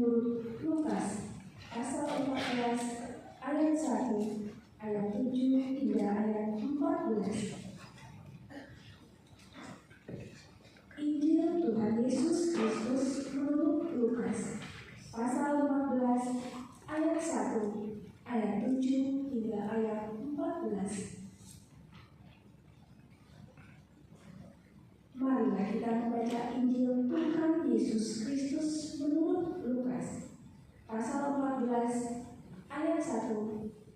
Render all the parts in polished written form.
menurut Lukas pasal 14 ayat 1, ayat 7 hingga ayat 14. Injil Tuhan Yesus Kristus menurut Lukas pasal 14 ayat 1, ayat 7 hingga ayat 14. Marilah kita membaca Injil Tuhan Yesus Kristus menurut Lukas pasal 14 ayat 1,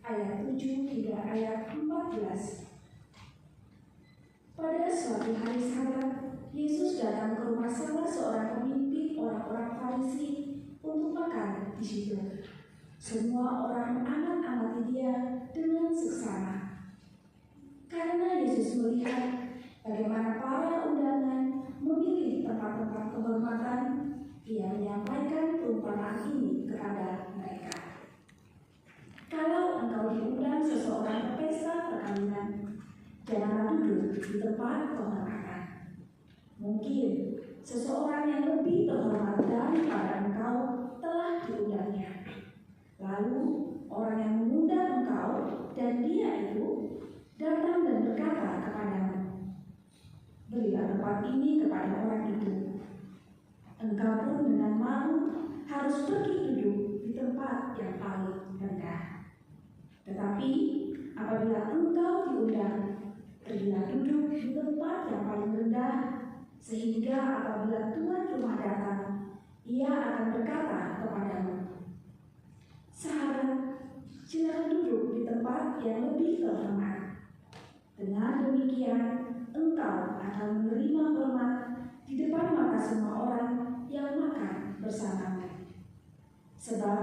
ayat 7 hingga ayat 14. Pada suatu hari Sabat, Yesus datang ke rumah salah seorang pemimpin orang-orang Farisi untuk makan di situ. Semua orang mengamat-amati dia dengan seksama. Karena Yesus melihat bagaimana para undangan memilih tempat-tempat kehormatan, ia menyampaikan perumpamaan ini kepada mereka. Kalau engkau diundang seseorang ke pesta perkawinan, janganlah duduk di tempat kehormatan. Mungkin seseorang yang lebih terhormat daripada engkau telah diundangnya. Lalu orang yang mengundang engkau dan dia itu datang dan berkata kepadamu, berilah tempat ini kepada orang itu. Engkau pun dengan malu harus pergi duduk di tempat yang paling rendah. Tetapi apabila engkau diundang, pergilah duduk di tempat yang paling rendah, sehingga apabila tuan rumah datang, ia akan berkata kepadamu, sahabat, silakan duduk di tempat yang lebih terhormat. Dengan demikian, engkau akan menerima hormat di depan mata semua orang yang makan bersamamu. Sebab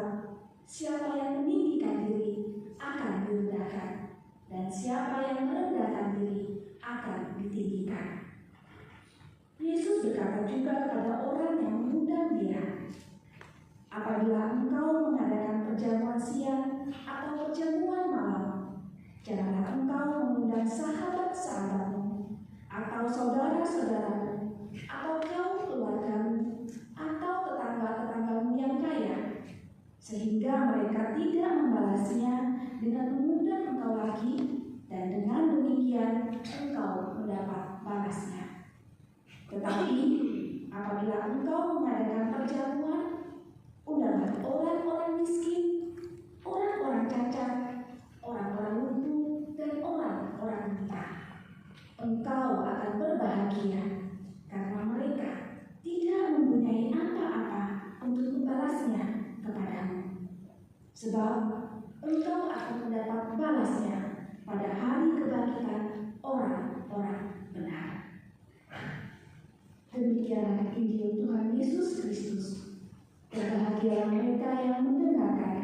siapa yang meninggikan diri akan direndahkan, dan siapa yang merendahkan diri akan ditinggikan. Yesus berkata juga kepada orang yang mengundang dia, apabila engkau mengadakan perjamuan siang atau perjamuan malam, janganlah engkau mengundang sahabat-sahabatmu, atau saudara-saudaramu, atau kaum keluargamu, atau tetangga-tetanggamu yang kaya, sehingga mereka tidak membalasnya dengan mengundang engkau lagi, dan dengan demikian engkau mendapat balasnya. Tetapi apabila engkau mengadakan perjamuan, undanglah orang-orang miskin, orang-orang cacat, orang-orang lumpuh, dan orang-orang buta. Engkau akan berbahagia karena mereka tidak mempunyai apa-apa untuk membalasnya kepadamu. Sebab engkau akan mendapat balasnya pada hari kebangkitan orang-orang benar. Demikianlah Injil Tuhan Yesus Kristus. Berbahagialah mereka yang mendengarkan